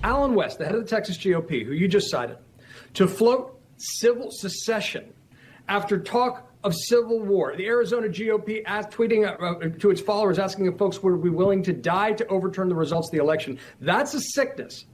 Alan West, the head of the Texas GOP, who you just cited, to float civil secession after talk of civil war. The Arizona GOP tweeting to its followers, asking if folks would be willing to die to overturn the results of the election. That's a sickness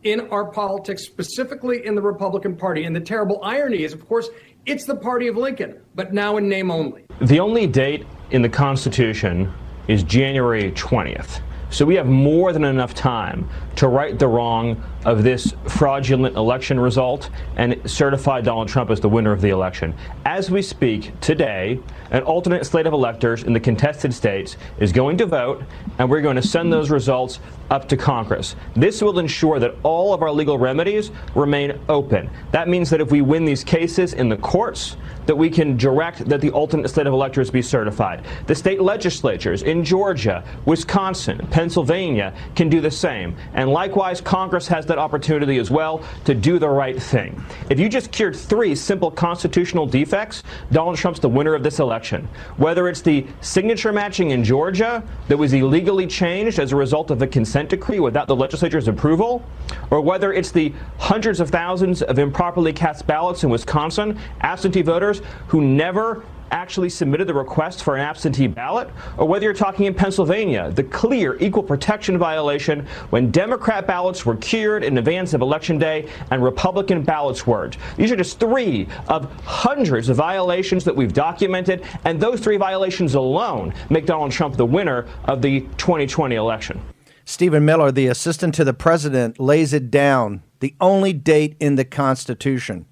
in our politics, specifically in the Republican Party. And the terrible irony is, of course, it's the party of Lincoln, but now in name only. The only date in the Constitution is January 20th. So we have more than enough time to right the wrong of this fraudulent election result and certify Donald Trump as the winner of the election. As we speak today, an alternate slate of electors in the contested states is going to vote, and we're going to send those results up to Congress. This will ensure that all of our legal remedies remain open. That means that if we win these cases in the courts, that we can direct that the alternate slate of electors be certified. The state legislatures in Georgia, Wisconsin, Pennsylvania can do the same. And likewise, Congress has that opportunity as well to do the right thing. If you just cured 3 simple constitutional defects, Donald Trump's the winner of this election. Whether it's the signature matching in Georgia that was illegally changed as a result of the consent decree without the legislature's approval, or whether it's the hundreds of thousands of improperly cast ballots in Wisconsin, absentee voters who never actually submitted the request for an absentee ballot, or whether you're talking in Pennsylvania, the clear equal protection violation when Democrat ballots were cured in advance of Election Day and Republican ballots weren't. These are just 3 of hundreds of violations that we've documented, and those 3 violations alone make Donald Trump the winner of the 2020 election. Stephen Miller, the assistant to the president, lays it down. The only date in the Constitution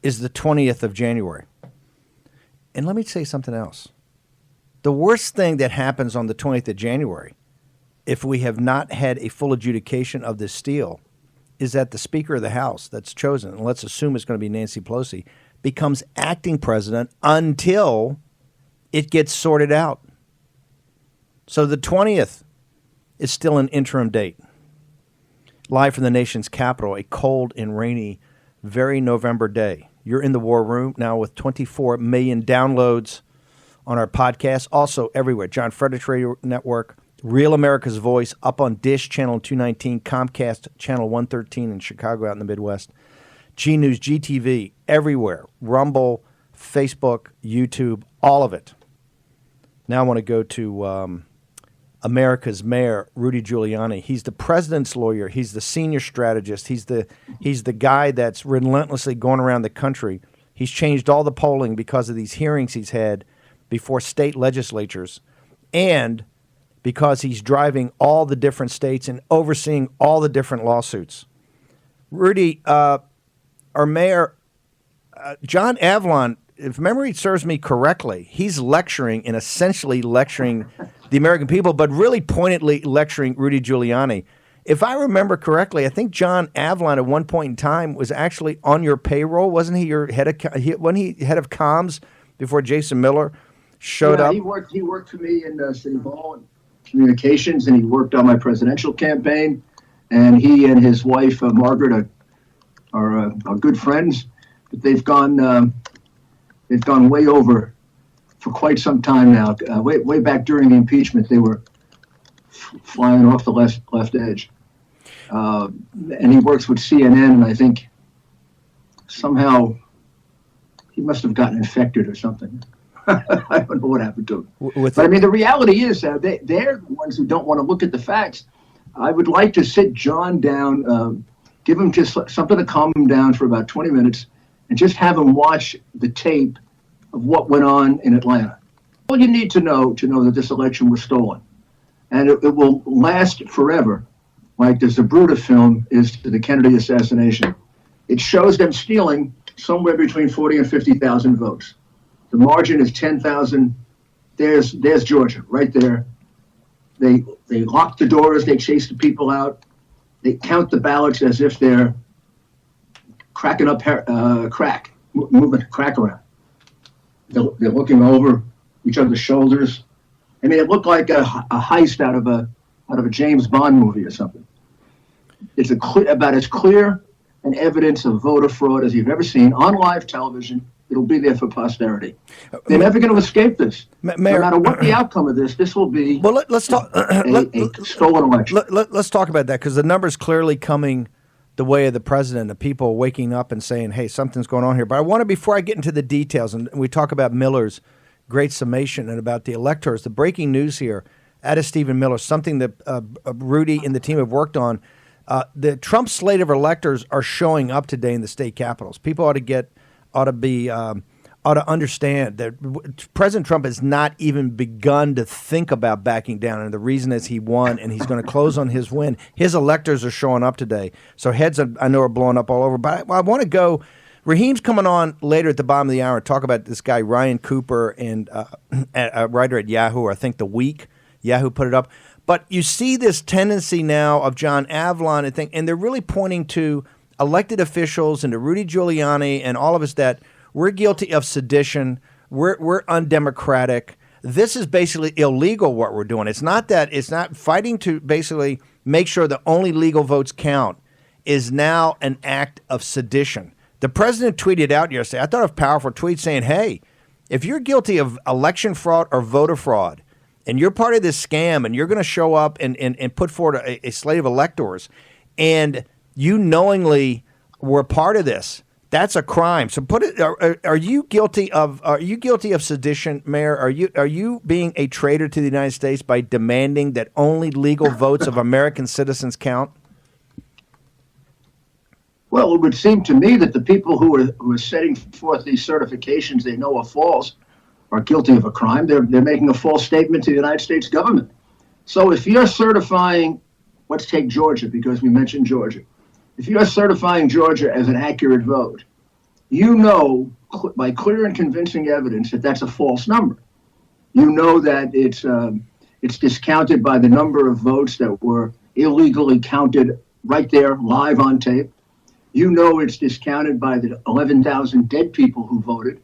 is the 20th of January. And let me say something else. The worst thing that happens on the 20th of January, if we have not had a full adjudication of this deal, is that the Speaker of the House that's chosen, and let's assume it's going to be Nancy Pelosi, becomes acting president until it gets sorted out. So the 20th is still an interim date. Live from the nation's capital, a cold and rainy, very November day. You're in the war room now with 24 million downloads on our podcast. Also everywhere. John Frederick's Radio Network, Real America's Voice, up on Dish Channel 219, Comcast Channel 113 in Chicago out in the Midwest. G News, GTV, everywhere. Rumble, Facebook, YouTube, all of it. Now I want to go to America's mayor, Rudy Giuliani. He's the president's lawyer. He's the senior strategist. He's the guy that's relentlessly going around the country. He's changed all the polling because of these hearings he's had before state legislatures, and because he's driving all the different states and overseeing all the different lawsuits. Rudy, our mayor, John Avlon, if memory serves me correctly, he's lecturing and essentially lecturing the American people, but really pointedly lecturing Rudy Giuliani. If I remember correctly, I think John Avlon at one point in time was actually on your payroll. Wasn't he your head of comms before Jason Miller showed up? He worked for me in City Hall and communications, and he worked on my presidential campaign. And he and his wife, Margaret, are good friends, but they've gone way over for quite some time now. Way back during the impeachment, they were flying off the left edge. And he works with CNN, and I think somehow he must have gotten infected or something. I don't know what happened to him. But I mean, the reality is they're the ones who don't want to look at the facts. I would like to sit John down, give him just something to calm him down for about 20 minutes, and just have him watch the tape of what went on in Atlanta. All you need to know that this election was stolen. And it will last forever, like the Zabruta film is to the Kennedy assassination. It shows them stealing somewhere between 40 and 50,000 votes. The margin is 10,000. There's Georgia, right there. They lock the doors, they chase the people out, they count the ballots as if they're cracking up crack, moving crack around. They're looking over each other's shoulders. I mean, it looked like a heist out of a James Bond movie or something. It's about as clear an evidence of voter fraud as you've ever seen on live television. It'll be there for posterity. They're never going to escape this. Mayor, no matter what the outcome of this will be let's talk, a stolen election. Let's talk about that, because the number's clearly coming the way of the president, the people waking up and saying, hey, something's going on here. But I want to, before I get into the details, and we talk about Miller's great summation and about the electors, the breaking news here out of Stephen Miller, something that Rudy and the team have worked on. The Trump slate of electors are showing up today in the state capitals. People ought to understand that President Trump has not even begun to think about backing down, and the reason is he won, and he's going to close on his win. His electors are showing up today, so heads I know are blowing up all over. But I want to go. Raheem's coming on later at the bottom of the hour and talk about this guy Ryan Cooper, and a writer at Yahoo, or I think The Week. Yahoo put it up. But you see this tendency now of John Avlon and they're really pointing to elected officials and to Rudy Giuliani and all of us that we're guilty of sedition. We're undemocratic. This is basically illegal what we're doing. It's not fighting to basically make sure the only legal votes count is now an act of sedition. The president tweeted out yesterday, I thought, a powerful tweet saying, hey, if you're guilty of election fraud or voter fraud, and you're part of this scam, and you're going to show up and put forward a slate of electors, and you knowingly were part of this, that's a crime. So are you guilty of sedition, Mayor? Are you being a traitor to the United States by demanding that only legal votes of American citizens count? Well, it would seem to me that the people who are setting forth these certifications they know are false are guilty of a crime. They're making a false statement to the United States government. So if you're certifying, let's take Georgia, because we mentioned Georgia. If you're certifying Georgia as an accurate vote, you know by clear and convincing evidence that that's a false number. You know that it's discounted by the number of votes that were illegally counted right there, live on tape. You know it's discounted by the 11,000 dead people who voted.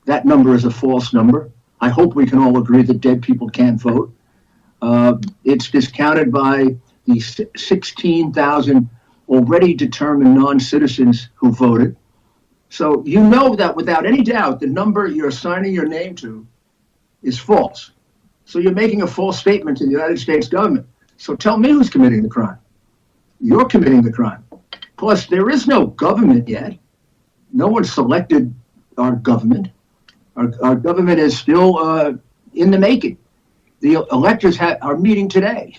That number is a false number. I hope we can all agree that dead people can't vote. It's discounted by the 16,000 already determined non-citizens who voted. So you know that without any doubt, the number you're assigning your name to is false. So you're making a false statement to the United States government. So tell me who's committing the crime. You're committing the crime. Plus, there is no government yet. No one selected our government. Our government is still in the making. The electors are meeting today.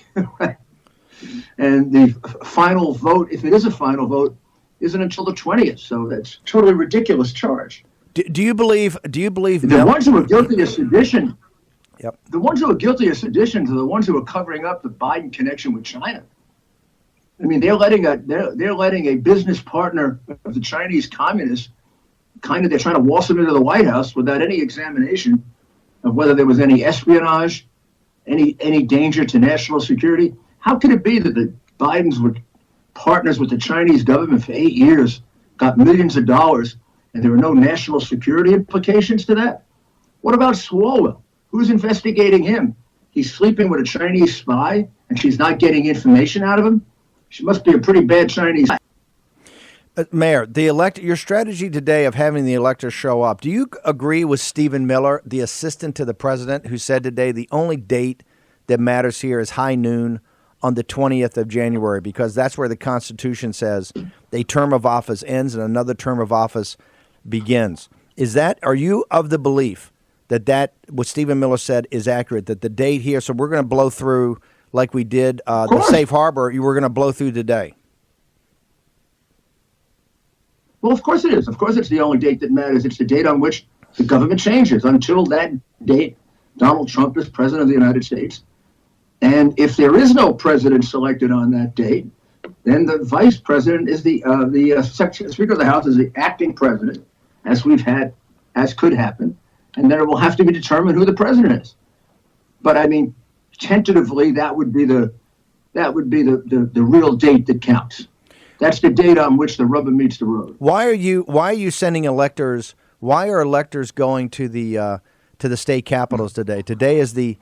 And the final vote, if it is a final vote, isn't until the 20th. So that's a totally ridiculous charge. Do you believe the ones who are guilty of sedition? Yep. The ones who are guilty of sedition are the ones who are covering up the Biden connection with China. I mean, they're letting a business partner of the Chinese communists they're trying to waltz them into the White House without any examination of whether there was any espionage, any danger to national security. How could it be that the Bidens were partners with the Chinese government for 8 years, got millions of dollars, and there were no national security implications to that? What about Swalwell? Who's investigating him? He's sleeping with a Chinese spy, and she's not getting information out of him? She must be a pretty bad Chinese. Mayor, your strategy today of having the electors show up, do you agree with Stephen Miller, the assistant to the president, who said today the only date that matters here is high noon on the 20th of January, because that's where the Constitution says a term of office ends and another term of office begins. Are you of the belief that what Stephen Miller said is accurate, that the date here, so we're going to blow through like we did the safe harbor, you were going to blow through today? Well, of course it is. Of course it's the only date that matters. It's the date on which the government changes. Until that date, Donald Trump is president of the United States. And if there is no president selected on that date, then the vice president is the Speaker of the House is the acting president, as could happen. And then it will have to be determined who the president is. But I mean, tentatively, that would be the real date that counts. That's the date on which the rubber meets the road. Why are you sending electors? Why are electors going to the state capitals today? Today is the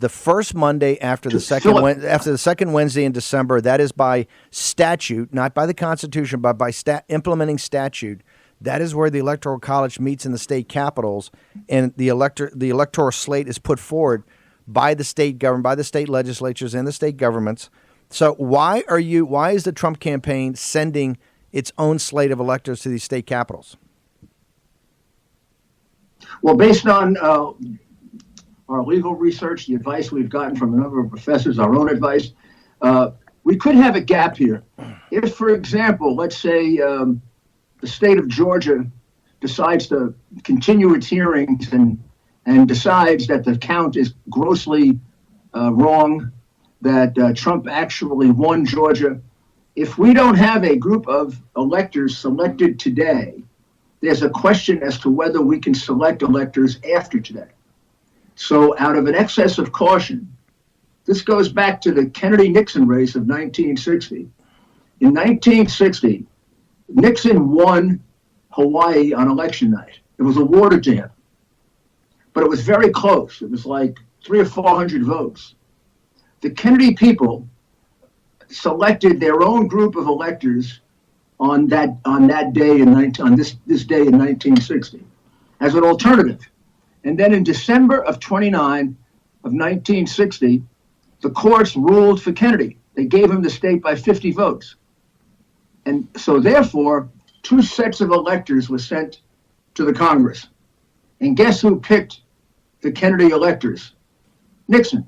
first Monday after the second Wednesday in December. That is by statute, not by the Constitution, but by implementing statute. That is where the Electoral College meets in the state capitals, and the electoral slate is put forward by the state government, by the state legislatures and the state governments. So why is the Trump campaign sending its own slate of electors to these state capitals? Well, based on our legal research, the advice we've gotten from a number of professors, our own advice, we could have a gap here. If, for example, let's say the state of Georgia decides to continue its hearings and decides that the count is grossly wrong, that Trump actually won Georgia. If we don't have a group of electors selected today, there's a question as to whether we can select electors after today. So out of an excess of caution, this goes back to the Kennedy-Nixon race of 1960. In 1960, Nixon won Hawaii on election night. It was awarded to him. But it was very close. It was like 300 or 400 votes. The Kennedy people selected their own group of electors on this day in 1960 as an alternative. And then in December of 1960, the courts ruled for Kennedy. They gave him the state by 50 votes. And so therefore, two sets of electors were sent to the Congress. And guess who picked the Kennedy electors? Nixon.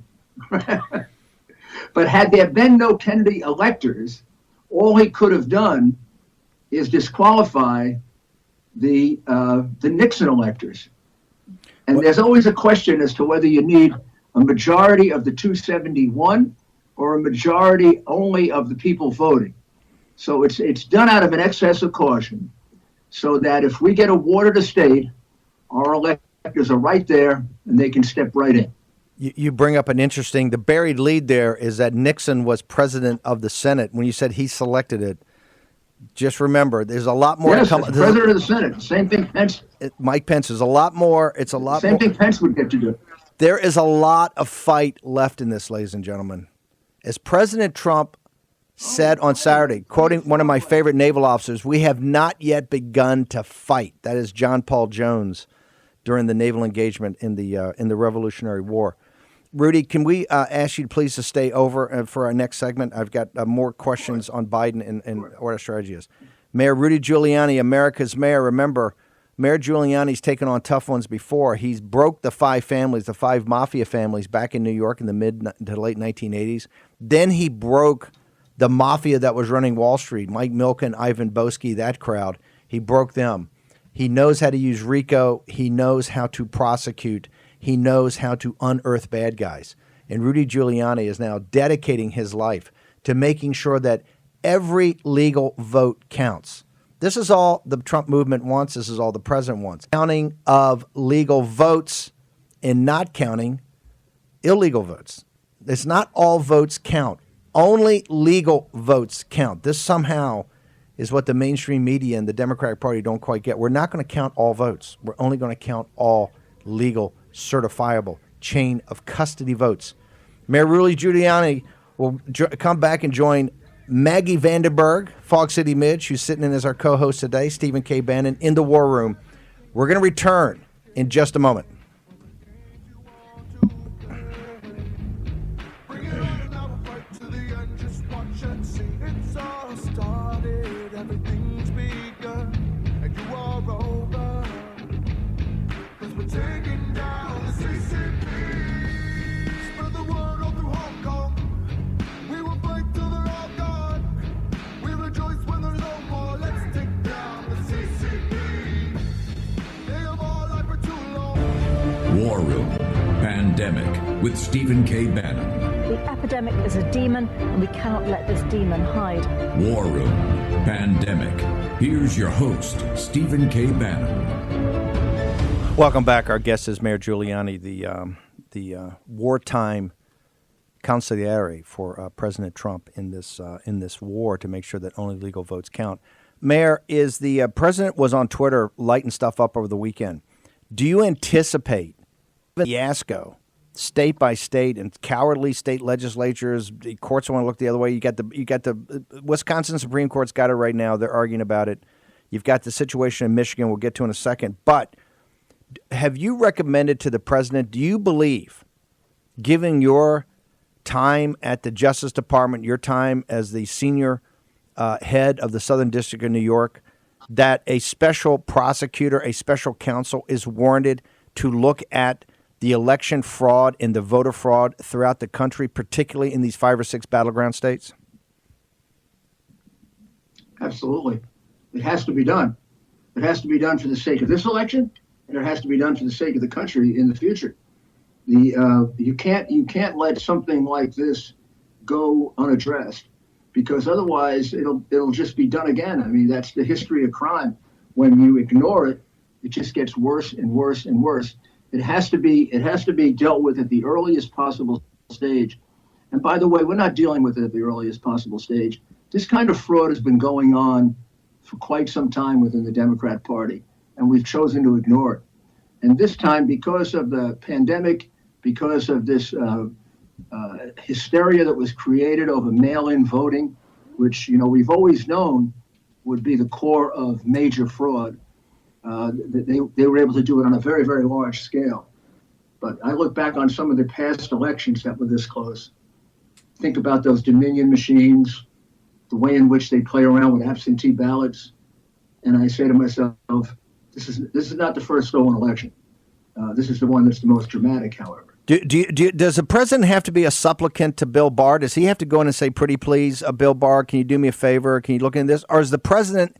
But had there been no Kennedy electors, all he could have done is disqualify the Nixon electors. And there's always a question as to whether you need a majority of the 271 or a majority only of the people voting. So it's done out of an excess of caution, so that if we get awarded a state, our electors are right there and they can step right in. You bring up the buried lead there is that Nixon was president of the Senate. When you said he selected it, just remember, there's a lot more. Yes, to come. President of the Senate. Same thing Pence. Mike Pence is a lot more. It's a lot Same more. thing Pence would get to do. There is a lot of fight left in this, ladies and gentlemen. As President Trump said on Saturday, quoting one of my favorite naval officers, we have not yet begun to fight. That is John Paul Jones during the naval engagement in the Revolutionary War. Rudy, can we ask you please to stay over for our next segment? I've got more questions on Biden and what our strategy is. Mayor Rudy Giuliani, America's mayor. Remember, Mayor Giuliani's taken on tough ones before. He's broke the five mafia families back in New York in the mid to late 1980s. Then he broke the mafia that was running Wall Street, Mike Milken, Ivan Boesky, that crowd. He broke them. He knows how to use RICO. He knows how to prosecute. He knows how to unearth bad guys. And Rudy Giuliani is now dedicating his life to making sure that every legal vote counts. This is all the Trump movement wants. This is all the president wants. Counting of legal votes and not counting illegal votes. It's not all votes count. Only legal votes count. This somehow is what the mainstream media and the Democratic Party don't quite get. We're not going to count all votes. We're only going to count all legal, certifiable chain of custody votes. Mayor Rudy Giuliani will come back and join Maggie VandenBerghe, Fog City Midge, who's sitting in as our co-host today, Stephen K. Bannon, in the War Room. We're going to return in just a moment. War Room Pandemic with Stephen K. Bannon. The epidemic is a demon, and we cannot let this demon hide. War Room Pandemic. Here's your host, Stephen K. Bannon. Welcome back. Our guest is Mayor Giuliani, the wartime consigliere for President Trump in this war to make sure that only legal votes count. Mayor, is the president was on Twitter lighting stuff up over the weekend. Do you anticipate the fiasco, state by state, and cowardly state legislatures? The courts want to look the other way. You got the Wisconsin Supreme Court's got it right now. They're arguing about it. You've got the situation in Michigan we'll get to in a second. But have you recommended to the president, do you believe, given your time at the Justice Department, your time as the senior head of the Southern District of New York, that a special prosecutor, a special counsel is warranted to look at the election fraud and the voter fraud throughout the country, particularly in these 5 or 6 battleground states? Absolutely. It has to be done. It has to be done for the sake of this election, and it has to be done for the sake of the country in the future. You can't let something like this go unaddressed, because otherwise it'll just be done again. I mean, that's the history of crime. When you ignore it, it just gets worse and worse and worse. It has to be dealt with at the earliest possible stage. And by the way, we're not dealing with it at the earliest possible stage. This kind of fraud has been going on for quite some time within the Democrat Party, and we've chosen to ignore it. And this time, because of the pandemic, because of this hysteria that was created over mail-in voting, which we've always known would be the core of major fraud, they were able to do it on a very, very large scale. But I look back on some of the past elections that were this close. Think about those Dominion machines, the way in which they play around with absentee ballots, and I say to myself, this is not the first stolen election. This is the one that's the most dramatic, however. Does the president have to be a supplicant to Bill Barr? Does he have to go in and say, pretty please, Bill Barr, can you do me a favor? Can you look into this? Or is the president,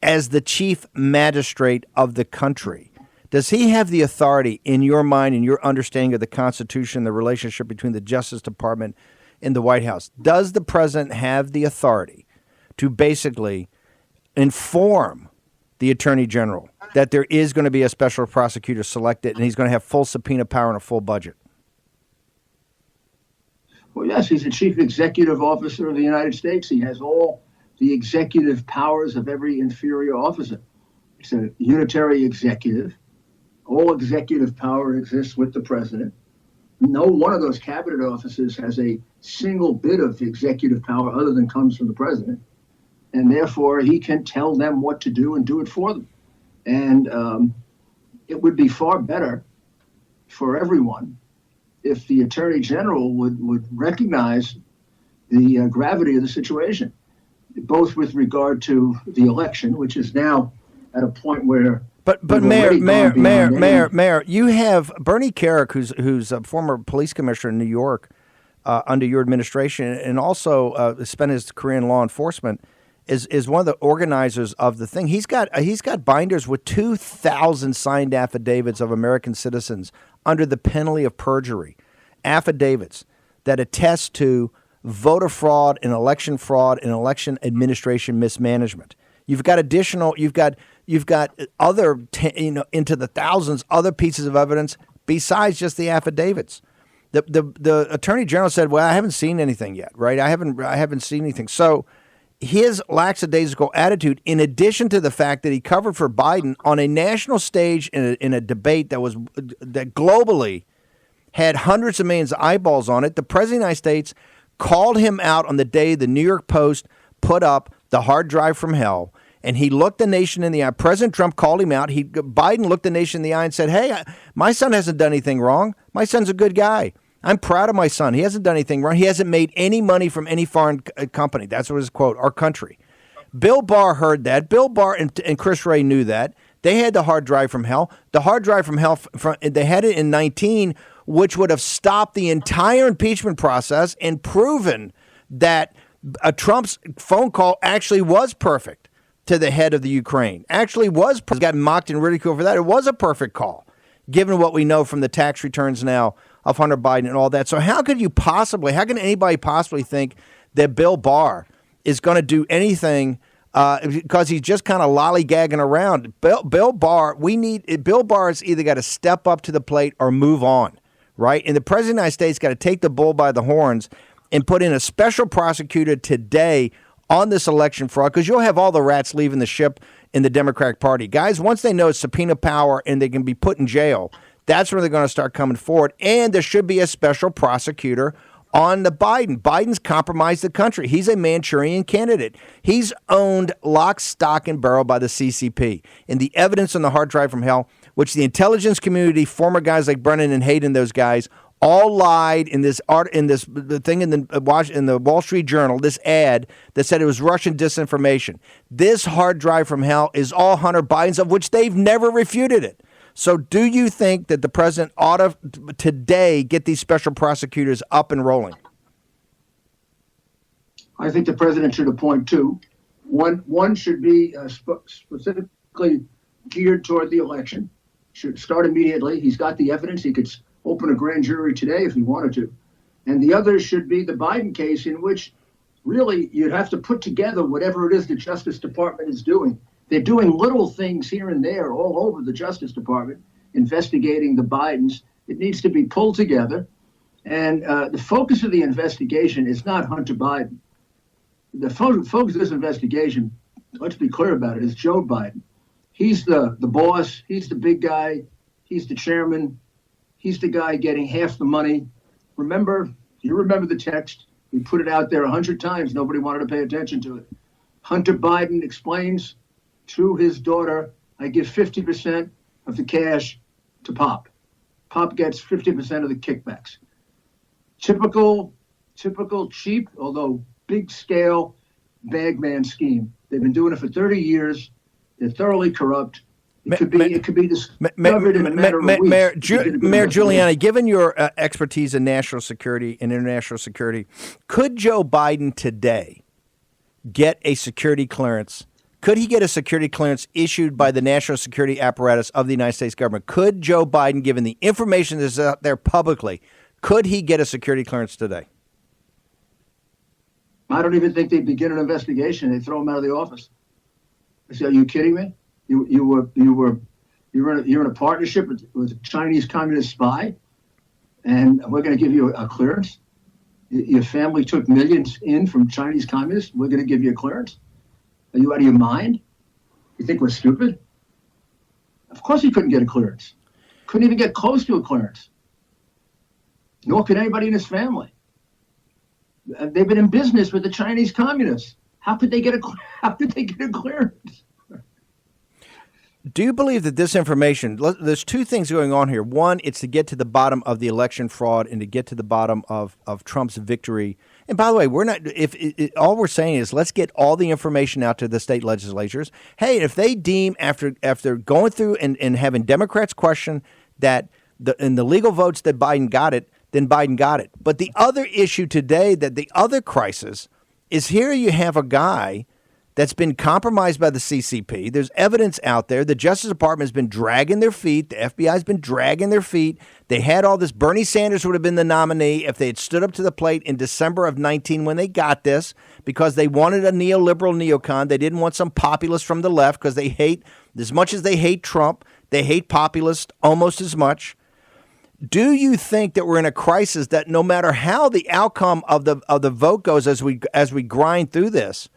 as the chief magistrate of the country, does he have the authority, in your mind and your understanding of the Constitution, the relationship between the Justice Department and the White House, does the president have the authority to basically inform the Attorney General that there is going to be a special prosecutor selected and he's going to have full subpoena power and a full budget? Well, yes, he's the chief executive officer of the United States. He has all the executive powers of every inferior officer. It's a unitary executive. All executive power exists with the president. No one of those cabinet officers has a single bit of executive power other than comes from the president. And therefore, he can tell them what to do and do it for them. And it would be far better for everyone if the Attorney General would recognize the gravity of the situation, both with regard to the election, which is now at a point where. But Mayor, you have Bernie Kerik, who's a former police commissioner in New York under your administration, and also spent his career in law enforcement. Is one of the organizers of the thing. He's got binders with 2,000 signed affidavits of American citizens under the penalty of perjury, affidavits that attest to voter fraud and election election administration mismanagement. You've got other into the thousands other pieces of evidence besides just the affidavits. The Attorney General said, "Well, I haven't seen anything yet, right? I haven't seen anything." So his lackadaisical attitude, in addition to the fact that he covered for Biden on a national stage in a debate that globally had hundreds of millions of eyeballs on it, the president of the United States called him out on the day the New York Post put up the hard drive from hell, and he looked the nation in the eye. President Trump called him out. Biden looked the nation in the eye and said, "Hey, my son hasn't done anything wrong. My son's a good guy. I'm proud of my son. He hasn't done anything wrong. He hasn't made any money from any foreign company." That's what his quote, our country. Bill Barr heard that. Bill Barr and Chris Wray knew that. They had the hard drive from hell. The hard drive from hell, they had it in 19, which would have stopped the entire impeachment process and proven that Trump's phone call actually was perfect to the head of the Ukraine. Actually was, got mocked and ridiculed for that. It was a perfect call, given what we know from the tax returns now of Hunter Biden and all that. So how can anybody possibly think that Bill Barr is going to do anything because he's just kind of lollygagging around? Bill Barr has either got to step up to the plate or move on, right? And the president of the United States got to take the bull by the horns and put in a special prosecutor today on this election fraud, because you'll have all the rats leaving the ship in the Democratic Party. Guys, once they know it's subpoena power and they can be put in jail, that's when they're going to start coming forward. And there should be a special prosecutor on the Biden. Biden's compromised the country. He's a Manchurian candidate. He's owned lock, stock, and barrel by the CCP. And the evidence on the hard drive from hell, which the intelligence community, former guys like Brennan and Hayden, those guys, all lied in this art, in this the thing in the Wall Street Journal, this ad that said it was Russian disinformation. This hard drive from hell is all Hunter Biden's, of which they've never refuted it. So do you think that the president ought to today get these special prosecutors up and rolling? I think the president should appoint two. One should be specifically geared toward the election. Should start immediately. He's got the evidence. He could open a grand jury today if he wanted to. And the other should be the Biden case, in which really you'd have to put together whatever it is the Justice Department is doing. They're doing little things here and there all over the Justice Department, investigating the Bidens. It needs to be pulled together. And the focus of the investigation is not Hunter Biden. The focus of this investigation, let's be clear about it, is Joe Biden. He's the boss. He's the big guy. He's the chairman. He's the guy getting half the money. You remember the text? We put it out there 100 times. Nobody wanted to pay attention to it. Hunter Biden explains to his daughter, I give 50% of the cash to Pop. Pop gets 50% of the kickbacks. Typical cheap, although big scale bagman scheme. They've been doing it for 30 years. They're thoroughly corrupt. It could be discovered in a matter of weeks. Mayor Giuliani, given your expertise in national security and international security, could Joe Biden today get a security clearance? Could he get a security clearance issued by the national security apparatus of the United States government? Could Joe Biden, given the information that's out there publicly, could he get a security clearance today? I don't even think they begin an investigation. They throw him out of the office. I say, are you kidding me? You're in a partnership with a Chinese communist spy, and we're going to give you a clearance? Your family took millions in from Chinese communists. We're going to give you a clearance? Are you out of your mind? You think we're stupid? Of course he couldn't get a clearance. Couldn't even get close to a clearance. Nor could anybody in his family. They've been in business with the Chinese communists. How could they get a clearance? Do you believe that this information, there's two things going on here. One, it's to get to the bottom of the election fraud and to get to the bottom of Trump's victory. And by the way, we're not, all we're saying is let's get all the information out to the state legislatures. Hey, if they deem after going through and having Democrats question that in the legal votes that Biden got it, then Biden got it. But the other issue today, that the other crisis is, here you have a guy that's been compromised by the CCP. There's evidence out there. The Justice Department has been dragging their feet. The FBI has been dragging their feet. They had all this. Bernie Sanders would have been the nominee if they had stood up to the plate in December of 19 when they got this, because they wanted a neoliberal neocon. They didn't want some populist from the left, because they hate, as much as they hate Trump, they hate populists almost as much. Do you think that we're in a crisis that no matter how the outcome of the vote goes as we grind through this,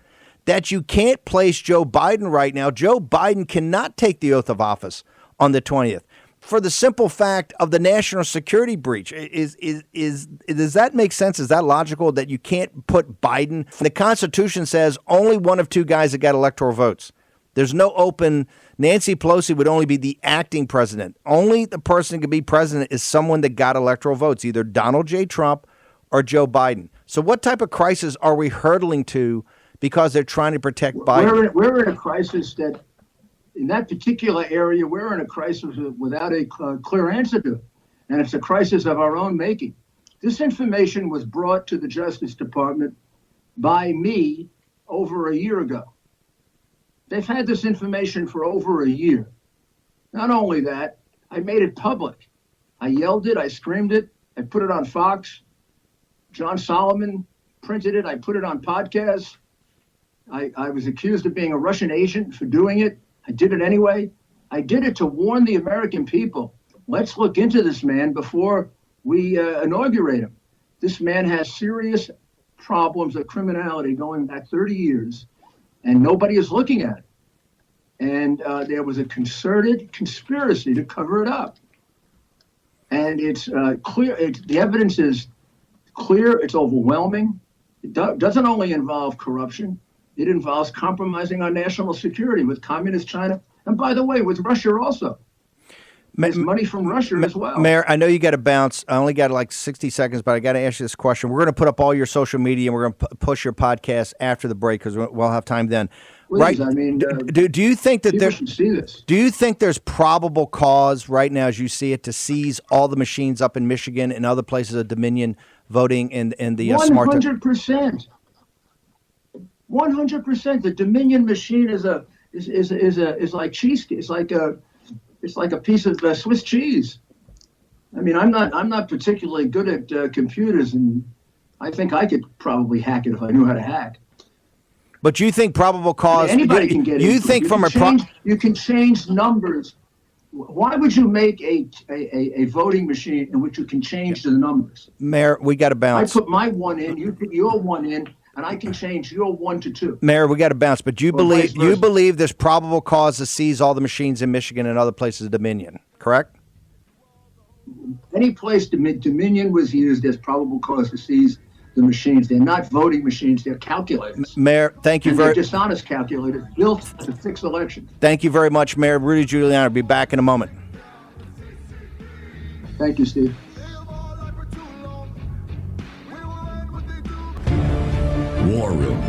that you can't place Joe Biden right now? Joe Biden cannot take the oath of office on the 20th for the simple fact of the national security breach. Does that make sense? Is that logical that you can't put Biden? The Constitution says only one of two guys that got electoral votes. There's no open. Nancy Pelosi would only be the acting president. Only the person who could be president is someone that got electoral votes, either Donald J. Trump or Joe Biden. So what type of crisis are we hurtling to because they're trying to protect Biden? We're in a crisis that, in that particular area, we're in a crisis without a clear answer to it. And it's a crisis of our own making. This information was brought to the Justice Department by me over a year ago. They've had this information for over a year. Not only that, I made it public. I yelled it, I screamed it, I put it on Fox. John Solomon printed it, I put it on podcasts. I was accused of being a Russian agent for doing it. I did it anyway. I did it to warn the American people. Let's look into this man before we inaugurate him. This man has serious problems of criminality going back 30 years, and nobody is looking at it. And there was a concerted conspiracy to cover it up. And it's clear, the evidence is clear, it's overwhelming. It doesn't only involve corruption, it involves compromising our national security with communist China. And by the way, with Russia also. There's money from Russia as well. Mayor, I know you got to bounce. I only got like 60 seconds, but I got to ask you this question. We're going to put up all your social media, and we're going to push your podcast after the break because we'll have time then. Please, right? I mean, do you think that there should see this? Do you think there's probable cause right now, as you see it, to seize all the machines up in Michigan and other places of Dominion voting and the smart? 100%. 100%. The Dominion machine is like cheesecake. It's like a piece of Swiss cheese. I mean, I'm not particularly good at computers, and I think I could probably hack it if I knew how to hack. But you think probable cause? Anybody can get it. You think you can change numbers. Why would you make a voting machine in which you can change the numbers? Mayor, we got to bounce. I put my 1 in, you put your 1 in, and I can change your 1 to 2. Mayor, we got to bounce. But you believe there's probable cause to seize all the machines in Michigan and other places of Dominion, correct? Any place Dominion was used, there's probable cause to seize the machines. They're not voting machines, they're calculators. Mayor, thank you They're dishonest calculators built to fix elections. Thank you very much, Mayor. Rudy Giuliani will be back in a moment. Thank you, Steve. War Room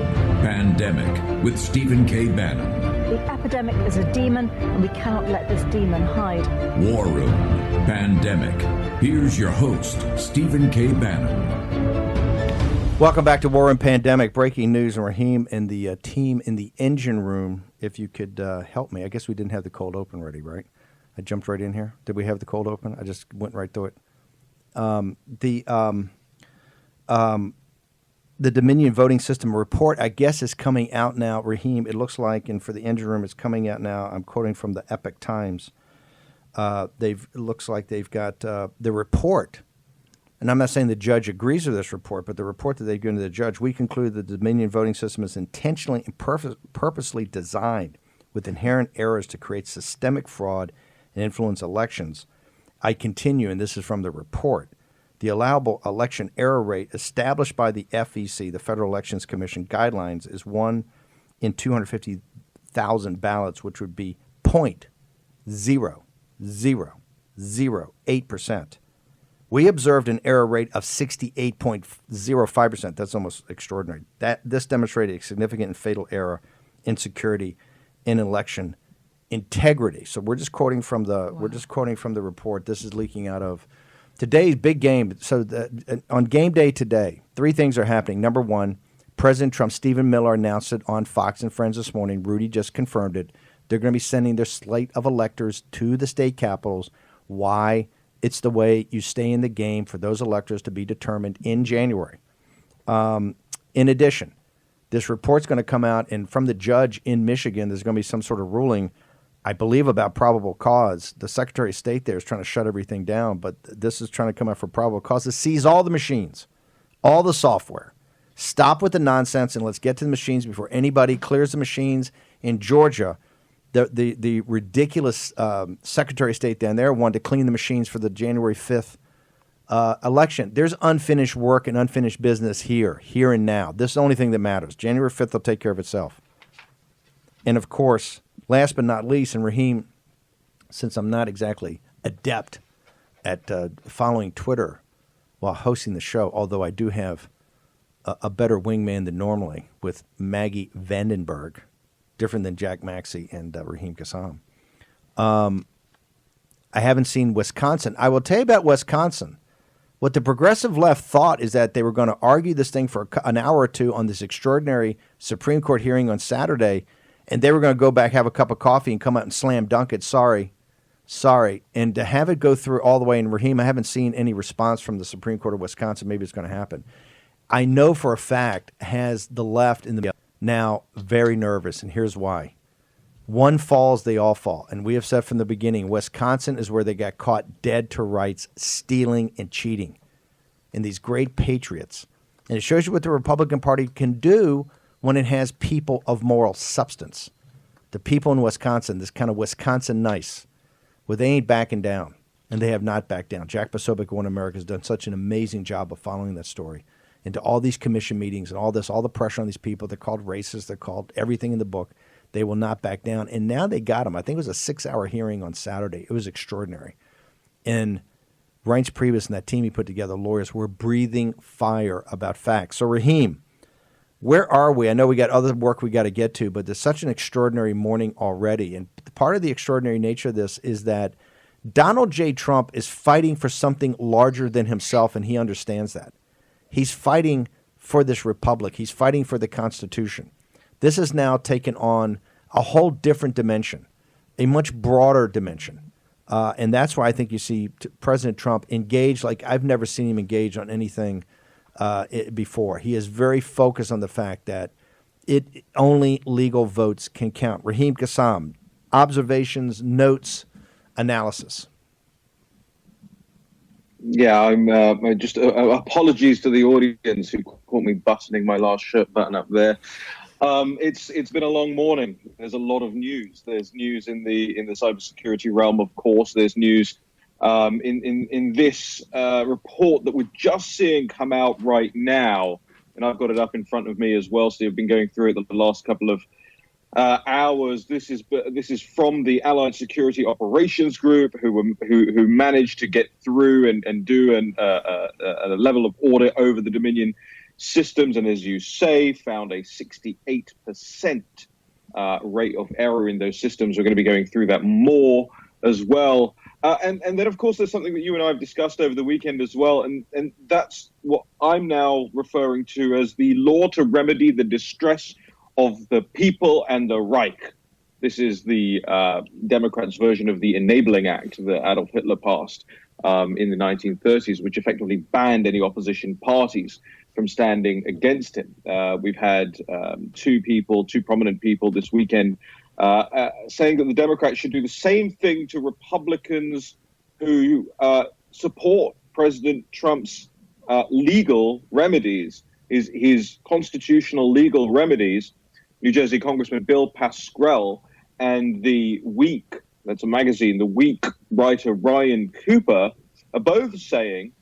Pandemic with Stephen K. Bannon. The epidemic is a demon, and we cannot let this demon hide. War Room Pandemic. Here's your host, Stephen K. Bannon. Welcome back to War Room Pandemic. Breaking news, and Raheem and the team in the engine room, if you could help me. I guess we didn't have the cold open ready, right? I jumped right in here. Did we have the cold open? I just went right through it. The Dominion voting system report, I guess, is coming out now, Raheem. It looks like, and for the engine room, it's coming out now. I'm quoting from the Epic Times. It looks like they've got the report, and I'm not saying the judge agrees with this report, but the report that they've given to the judge, we conclude that the Dominion voting system is intentionally and purposely designed with inherent errors to create systemic fraud and influence elections. I continue, and this is from the report. The allowable election error rate established by the FEC, the Federal Elections Commission guidelines, is 1 in 250,000 ballots, which would be 0.0008%. We observed an error rate of 68.05%. That's almost extraordinary. This demonstrated a significant and fatal error in security in election integrity. So we're just quoting from the report. This is leaking out of today's big game. So on game day today, 3 things are happening. Number one, President Trump, Stephen Miller announced it on Fox and Friends this morning. Rudy just confirmed it. They're going to be sending their slate of electors to the state capitals. Why? It's the way you stay in the game for those electors to be determined in January. In addition, this report's going to come out, and from the judge in Michigan, there's going to be some sort of ruling, I believe, about probable cause. The Secretary of State there is trying to shut everything down, but this is trying to come out for probable cause to seize all the machines, all the software. Stop with the nonsense and let's get to the machines before anybody clears the machines. In Georgia, the ridiculous Secretary of State down there wanted to clean the machines for the January 5th election. There's unfinished work and unfinished business here and now. This is the only thing that matters. January 5th will take care of itself. And, of course, last but not least, and Raheem, since I'm not exactly adept at following Twitter while hosting the show, although I do have a better wingman than normally with Maggie VandenBerghe, different than Jack Maxey and Raheem Kassam. I haven't seen Wisconsin. I will tell you about Wisconsin. What the progressive left thought is that they were going to argue this thing for an hour or two on this extraordinary Supreme Court hearing on Saturday, and they were going to go back, have a cup of coffee, and come out and slam dunk it. Sorry. And to have it go through all the way, and Raheem, I haven't seen any response from the Supreme Court of Wisconsin. Maybe it's going to happen. I know for a fact has the left in the now very nervous, and here's why. One falls, they all fall. And we have said from the beginning, Wisconsin is where they got caught dead to rights, stealing and cheating. And these great patriots. And it shows you what the Republican Party can do when it has people of moral substance. The people in Wisconsin, this kind of Wisconsin nice, where they ain't backing down. And they have not backed down. Jack Posobiec of One America has done such an amazing job of following that story into all these commission meetings and all this, all the pressure on these people. They're called racist. They're called everything in the book. They will not back down. And now they got him. I think it was a 6-hour hearing on Saturday. It was extraordinary. And Reince Priebus and that team he put together, lawyers, were breathing fire about facts. So, Raheem, where are we? I know we got other work we got to get to, but there's such an extraordinary morning already. And part of the extraordinary nature of this is that Donald J. Trump is fighting for something larger than himself, and he understands that. He's fighting for this republic. He's fighting for the Constitution. This has now taken on a whole different dimension, a much broader dimension. And that's why I think you see President Trump engaged like I've never seen him engage on anything before. He is very focused on the fact that only legal votes can count. Raheem Kassam, observations, notes, analysis. Yeah, I'm just apologies to the audience who caught me buttoning my last shirt button up there. It's been a long morning. There's a lot of news. There's news in the cybersecurity realm, of course. There's news in this report that we're just seeing come out right now, and I've got it up in front of me as well. So I've been going through it the last couple of hours. This is from the Allied Security Operations Group, who managed to get through and do a level of audit over the Dominion systems, and as you say, found a 68% rate of error in those systems. We're going to be going through that more as well. And then, of course, there's something that you and I have discussed over the weekend as well, and that's what I'm now referring to as the law to remedy the distress of the people and the Reich. This is the Democrats' version of the Enabling Act that Adolf Hitler passed in the 1930s, which effectively banned any opposition parties from standing against him. We've had two prominent people this weekend saying that the Democrats should do the same thing to Republicans who support President Trump's legal remedies, his constitutional legal remedies. New Jersey Congressman Bill Pascrell and the Week, that's a magazine, the Week writer Ryan Cooper, are both saying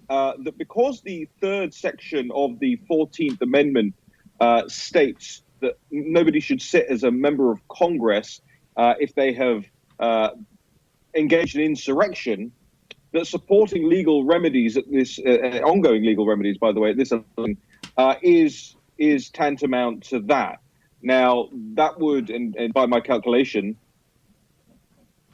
that because the third section of the 14th Amendment states that nobody should sit as a member of Congress if they have engaged in insurrection, that supporting legal remedies at this ongoing legal remedies, by the way, at this is tantamount to that. Now, that would, and by my calculation,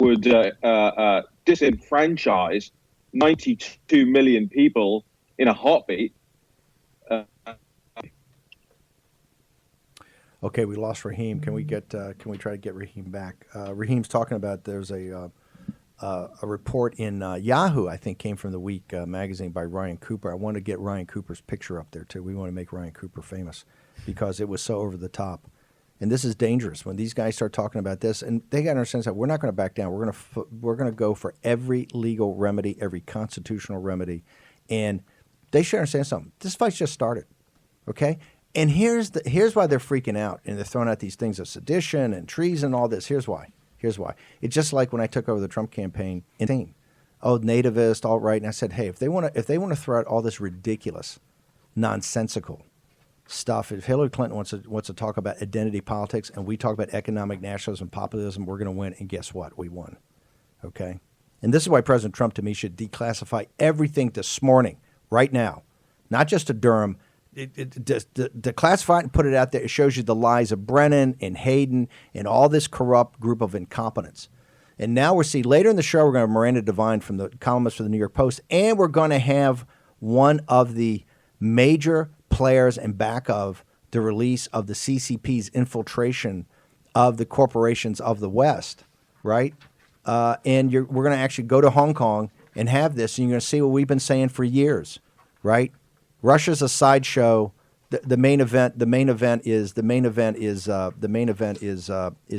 would disenfranchise 92 million people in a heartbeat. Okay, we lost Raheem. Can we try to get Raheem back? Raheem's talking about there's a report in Yahoo, I think, came from the Week magazine by Ryan Cooper. I want to get Ryan Cooper's picture up there too. We want to make Ryan Cooper famous because it was so over the top. And this is dangerous when these guys start talking about this, and they got to understand that we're not going to back down. We're going to go for every legal remedy, every constitutional remedy, and they should understand something. This fight's just started, okay? And here's why they're freaking out and they're throwing out these things of sedition and treason and all this. Here's why. It's just like when I took over the Trump campaign. Nativist, alt-right, and I said, hey, if they want to throw out all this ridiculous, nonsensical stuff. If Hillary Clinton wants to talk about identity politics and we talk about economic nationalism and populism, we're going to win. And guess what? We won. Okay? And this is why President Trump, to me, should declassify everything this morning, right now. Not just to Durham. Declassify it and put it out there. It shows you the lies of Bannon and Hayden and all this corrupt group of incompetents. And now we're seeing later in the show, we're going to have Miranda Devine from the columnist for the New York Post, and we're going to have one of the major players and back of the release of the CCP's infiltration of the corporations of the West, right? And we're going to actually go to Hong Kong and have this, and you're going to see what we've been saying for years, right? Russia's a sideshow. The main event is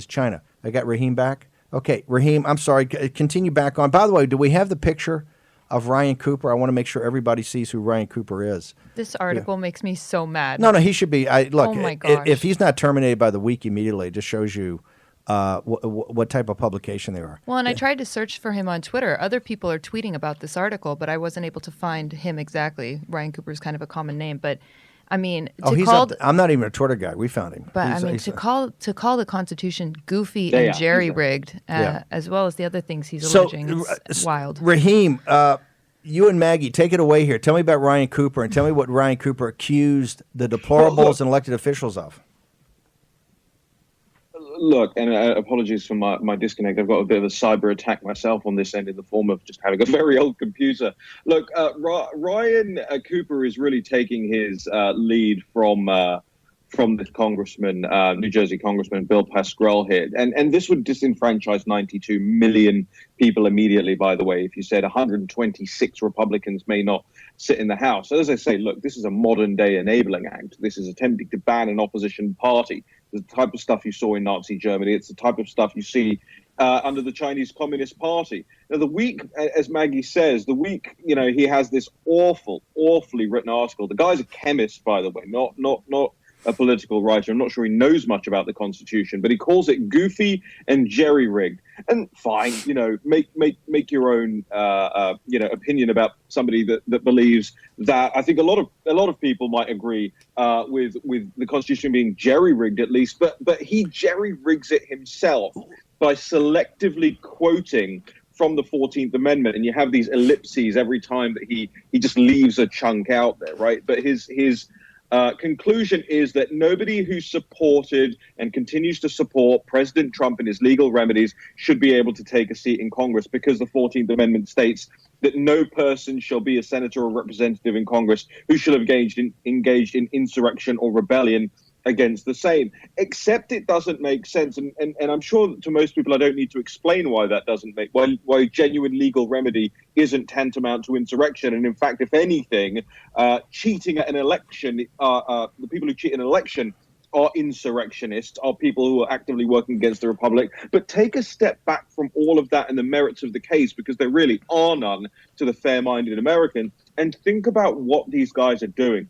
China. I got Raheem back. Okay, Raheem, I'm sorry. Continue back on. By the way, do we have the picture of Ryan Cooper? I want to make sure everybody sees who Ryan Cooper is. This article makes me so mad. No, he should be. Look, oh my gosh. If he's not terminated by the Week immediately, it just shows you what type of publication they are. Well, and I tried to search for him on Twitter. Other people are tweeting about this article, but I wasn't able to find him exactly. Ryan Cooper is kind of a common name, but I mean, I'm not even a Twitter guy. We found him. But to call the Constitution goofy and jerry-rigged, as well as the other things he's alleging, it's wild. Raheem, you and Maggie, take it away here. Tell me about Ryan Cooper and tell me what Ryan Cooper accused the deplorables and elected officials of. Look, and apologies for my disconnect. I've got a bit of a cyber attack myself on this end in the form of just having a very old computer. Look, Ryan Cooper is really taking his lead from the congressman, New Jersey Congressman Bill Pascrell here. And this would disenfranchise 92 million people immediately, by the way, if you said 126 Republicans may not sit in the House. So as I say, look, this is a modern day enabling act. This is attempting to ban an opposition party. The type of stuff you saw in Nazi Germany. It's the type of stuff you see under the Chinese Communist Party. Now, the week, as Maggie says, he has this awfully written article. The guy's a chemist, by the way, not a political writer. I'm not sure he knows much about the Constitution, but he calls it goofy and jerry-rigged. And fine, make your own, opinion about somebody that believes that. I think a lot of people might agree with the Constitution being jerry-rigged at least, but he jerry-rigs it himself by selectively quoting from the 14th Amendment, and you have these ellipses every time that he just leaves a chunk out there, right? But his conclusion is that nobody who supported and continues to support President Trump and his legal remedies should be able to take a seat in Congress because the 14th Amendment states that no person shall be a senator or representative in Congress who shall have engaged in insurrection or rebellion against the same, except it doesn't make sense. And I'm sure that to most people, I don't need to explain why that doesn't make, why genuine legal remedy isn't tantamount to insurrection. And in fact, if anything, cheating at an election, the people who cheat in an election are insurrectionists, are people who are actively working against the republic. But take a step back from all of that and the merits of the case, because there really are none to the fair-minded American, and think about what these guys are doing.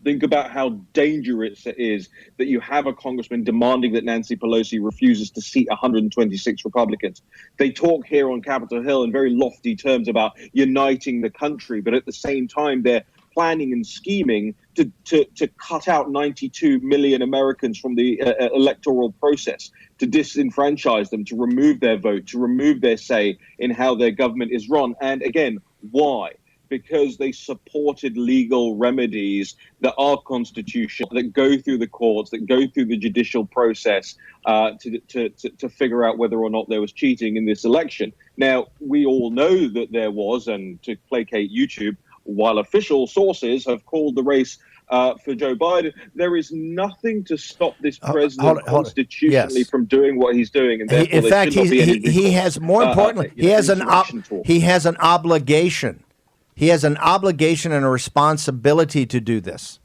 Think about how dangerous it is that you have a congressman demanding that Nancy Pelosi refuses to seat 126 Republicans. They talk here on Capitol Hill in very lofty terms about uniting the country, but at the same time, they're planning and scheming to cut out 92 million Americans from the electoral process, to disenfranchise them, to remove their vote, to remove their say in how their government is run. And again, why? Because they supported legal remedies that are constitutional, that go through the courts, that go through the judicial process to figure out whether or not there was cheating in this election. Now, we all know that there was, and to placate YouTube, while official sources have called the race for Joe Biden, there is nothing to stop this president constitutionally from doing what he's doing. And therefore, in fact, he has, more importantly, he has an obligation. He has an obligation and a responsibility to do this.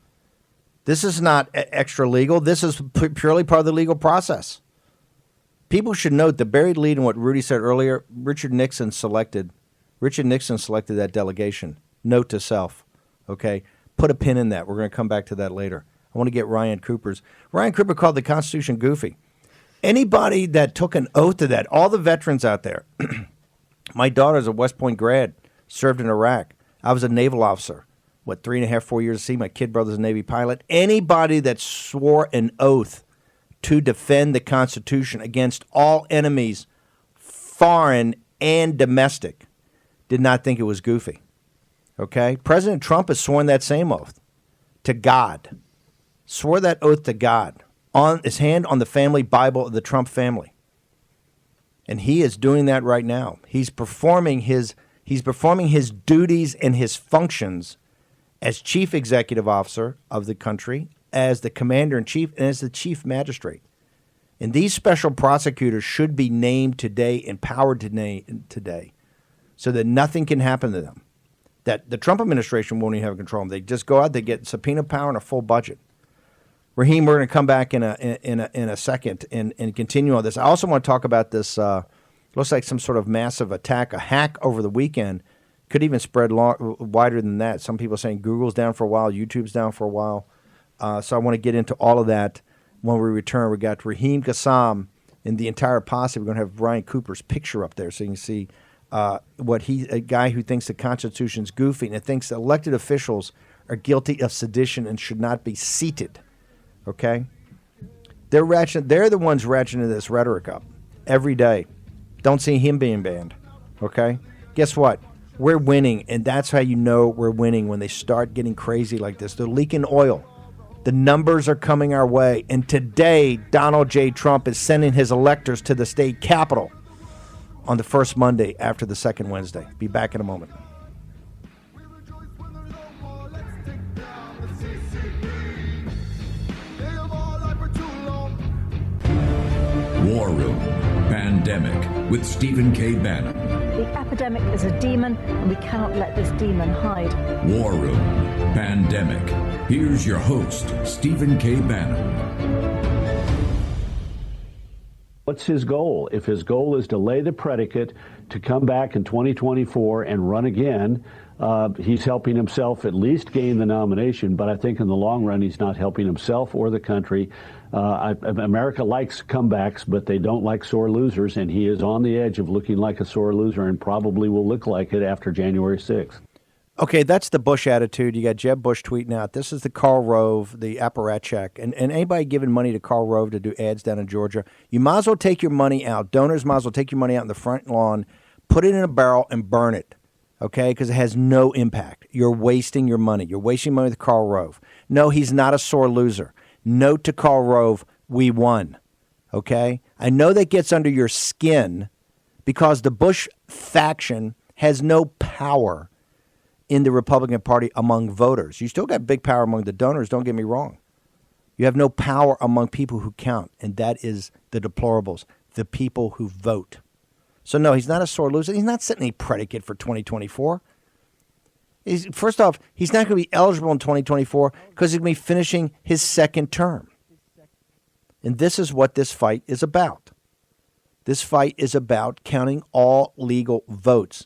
This is not extra legal. This is purely part of the legal process. People should note the buried lead in what Rudy said earlier. Richard Nixon selected that delegation. Note to self. Okay, put a pin in that. We're going to come back to that later. I want to get Ryan Cooper's. Ryan Cooper called the Constitution goofy. Anybody that took an oath to that, all the veterans out there. My daughter's a West Point grad, served in Iraq. I was a naval officer, 3.5, 4 years at sea. My kid brother's a Navy pilot. Anybody that swore an oath to defend the Constitution against all enemies, foreign and domestic, did not think it was goofy. Okay? President Trump has sworn that same oath to God. Swore that oath to God on his hand on the family Bible of the Trump family. And he is doing that right now. He's performing his duties and his functions as chief executive officer of the country, as the commander-in-chief, and as the chief magistrate. And these special prosecutors should be named today, empowered today, so that nothing can happen to them. That the Trump administration won't even have control of them. They just go out, they get subpoena power and a full budget. Raheem, we're going to come back in a second and continue on this. I also want to talk about this. Looks like some sort of massive attack, a hack over the weekend. Could even spread wider than that. Some people are saying Google's down for a while, YouTube's down for a while. So I want to get into all of that when we return. We got Raheem Kassam in the entire posse. We're going to have Brian Cooper's picture up there so you can see a guy who thinks the Constitution's goofy and thinks elected officials are guilty of sedition and should not be seated. Okay? They're the ones ratcheting this rhetoric up every day. Don't see him being banned. Okay? Guess what? We're winning, and that's how you know we're winning when they start getting crazy like this. They're leaking oil. The numbers are coming our way. And today, Donald J. Trump is sending his electors to the state capitol on the first Monday after the second Wednesday. Be back in a moment. War Room Pandemic with Stephen K. Bannon. The epidemic is a demon, and we cannot let this demon hide. War Room Pandemic. Here's your host, Stephen K. Bannon. What's his goal? If his goal is to lay the predicate to come back in 2024 and run again, he's helping himself at least gain the nomination, but I think in the long run he's not helping himself or the country. America likes comebacks, but they don't like sore losers, and he is on the edge of looking like a sore loser and probably will look like it after January 6th. Okay, that's the Bush attitude. You got Jeb Bush tweeting out, this is the Karl Rove, the apparatchik. And anybody giving money to Karl Rove to do ads down in Georgia, you might as well take your money out. Donors might as well take your money out in the front lawn, put it in a barrel, and burn it. Okay, because it has no impact. You're wasting your money. You're wasting money with Karl Rove. No, he's not a sore loser. Note to Karl Rove, we won. Okay? I know that gets under your skin because the Bush faction has no power in the Republican Party among voters. You still got big power among the donors, don't get me wrong. You have no power among people who count, and that is the deplorables, the people who vote. So, no, he's not a sore loser. He's not setting any predicate for 2024. First off, he's not going to be eligible in 2024 because he's going to be finishing his second term. And this is what this fight is about. This fight is about counting all legal votes.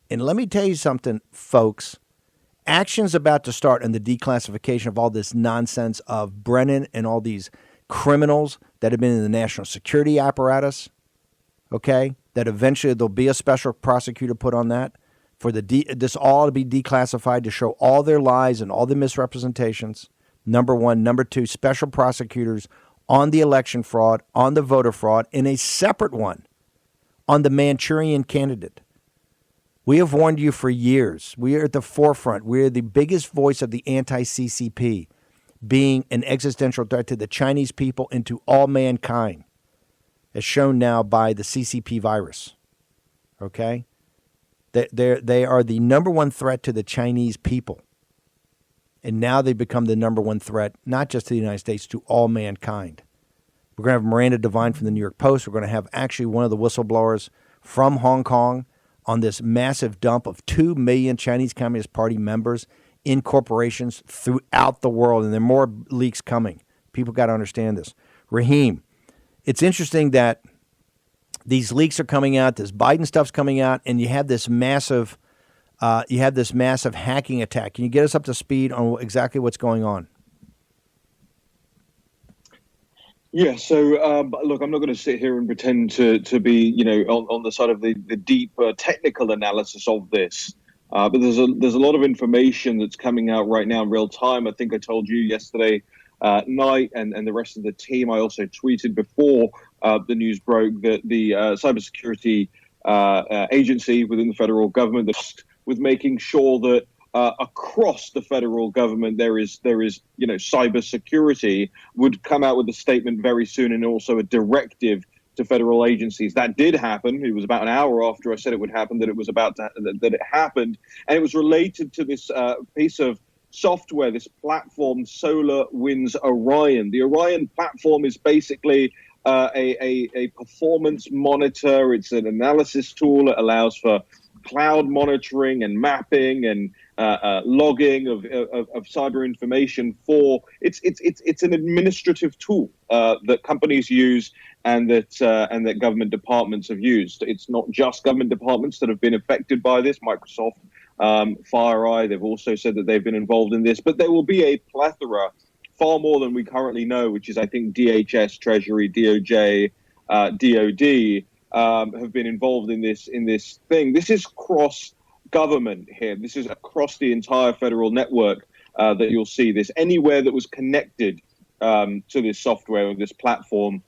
And let me tell you something, folks. Action's about to start in the declassification of all this nonsense of Bannon and all these criminals that have been in the national security apparatus, okay, that eventually there'll be a special prosecutor put on that. For this all to be declassified to show all their lies and all the misrepresentations, number one. Number two, special prosecutors on the election fraud, on the voter fraud, and a separate one on the Manchurian candidate. We have warned you for years. We are at the forefront. We are the biggest voice of the anti-CCP, being an existential threat to the Chinese people and to all mankind, as shown now by the CCP virus. Okay? They are the number one threat to the Chinese people. And now they become the number one threat, not just to the United States, to all mankind. We're going to have Miranda Devine from the New York Post. We're going to have actually one of the whistleblowers from Hong Kong on this massive dump of 2 million Chinese Communist Party members in corporations throughout the world. And there are more leaks coming. People got to understand this. Raheem, it's interesting that these leaks are coming out, this Biden stuff's coming out, and you have this massive hacking attack. Can you get us up to speed on exactly what's going on? Yeah, so look, I'm not going to sit here and pretend to be, on the side of the deep technical analysis of this. But there's a lot of information that's coming out right now in real time. I think I told you yesterday night and the rest of the team. I also tweeted before the news broke that the cybersecurity agency within the federal government was making sure that across the federal government there is cybersecurity, would come out with a statement very soon, and also a directive to federal agencies. That did happen. It was about an hour after I said it would happen that it happened, and it was related to this piece of software, this platform, SolarWinds Orion. The Orion platform is basically a performance monitor. It's an analysis tool. It allows for cloud monitoring and mapping and logging of cyber information. It's an administrative tool that companies use and that government departments have used. It's not just government departments that have been affected by this. Microsoft, FireEye, they've also said that they've been involved in this. But there will be a plethora, far more than we currently know, which is, I think, DHS, Treasury, DOJ, DOD have been involved in this thing. This is cross government here. This is across the entire federal network that you'll see this. Anywhere that was connected to this software or this platform,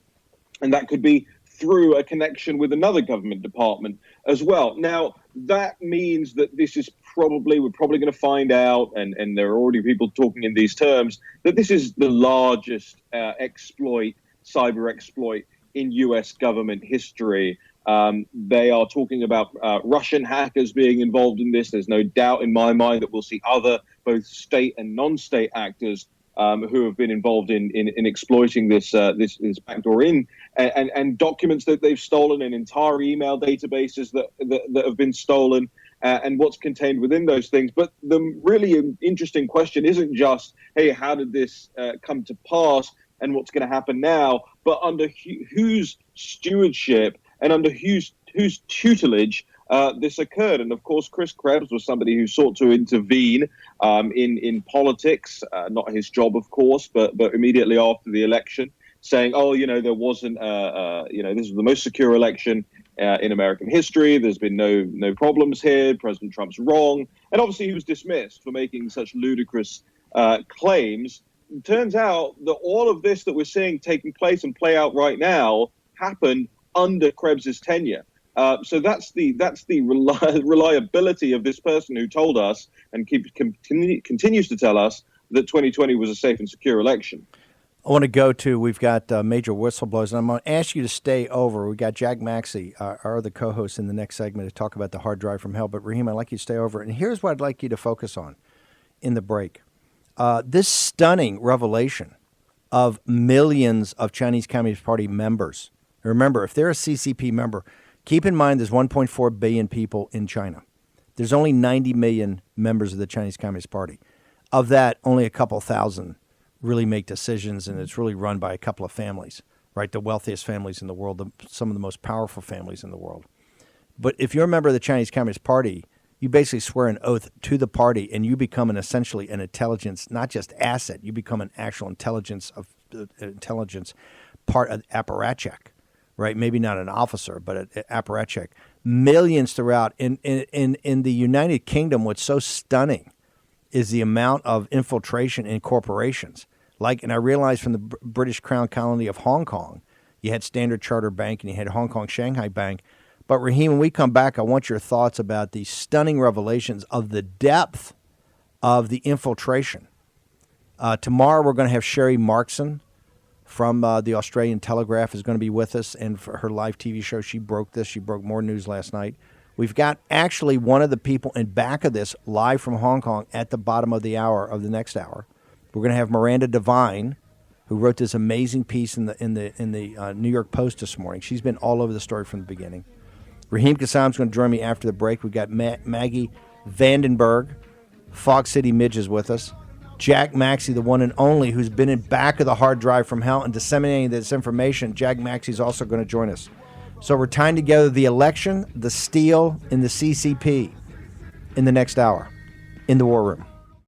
and that could be through a connection with another government department as well. Now, that means that this is we're probably going to find out, and there are already people talking in these terms, that this is the largest cyber exploit in U.S. government history. They are talking about Russian hackers being involved in this. There's no doubt in my mind that we'll see other both state and non-state actors who have been involved in exploiting this backdoor and documents that they've stolen, and entire email databases that have been stolen, and what's contained within those things. But the really interesting question isn't just, hey, how did this come to pass and what's going to happen now, but under whose stewardship and under whose tutelage this occurred. And of course, Chris Krebs was somebody who sought to intervene in politics, not his job, of course, but immediately after the election, saying, oh, there wasn't, this was the most secure election in American history. There's been no problems here. President Trump's wrong. And obviously he was dismissed for making such ludicrous claims. It turns out that all of this that we're seeing taking place and play out right now happened under Krebs's tenure. So that's the reliability of this person who told us and continues to tell us that 2020 was a safe and secure election. I want to go to, we've got major whistleblowers, and I'm going to ask you to stay over. We've got Jack Maxey, our other co-host, in the next segment to talk about the hard drive from hell. But Raheem, I'd like you to stay over. And here's what I'd like you to focus on in the break. This stunning revelation of millions of Chinese Communist Party members. Remember, if they're a CCP member, keep in mind there's 1.4 billion people in China. There's only 90 million members of the Chinese Communist Party. Of that, only a couple thousand really make decisions, and it's really run by a couple of families, right? The wealthiest families in the world, some of the most powerful families in the world. But if you're a member of the Chinese Communist Party, you basically swear an oath to the party, and you become essentially an intelligence, not just asset, you become an actual intelligence part of apparatchik. Right, maybe not an officer, but an apparatchik. Millions throughout. In the United Kingdom, what's so stunning is the amount of infiltration in corporations. And I realized from the British Crown colony of Hong Kong, you had Standard Chartered Bank and you had Hong Kong Shanghai Bank. But Raheem, when we come back, I want your thoughts about these stunning revelations of the depth of the infiltration. Tomorrow, we're going to have Sherry Markson from the Australian Telegraph is going to be with us, and for her live TV show, she broke this. She broke more news last night. We've got actually one of the people in back of this live from Hong Kong at the bottom of the hour of the next hour. We're going to have Miranda Devine, who wrote this amazing piece in the New York Post this morning. She's been all over the story from the beginning. Raheem Kassam's going to join me after the break. We've got Maggie VandenBerghe, Fog City Midge is with us. Jack Maxey, the one and only, who's been in back of the hard drive from hell and disseminating this information. Jack Maxey's also going to join us. So we're tying together the election, the steal, and the CCP in the next hour in the War Room.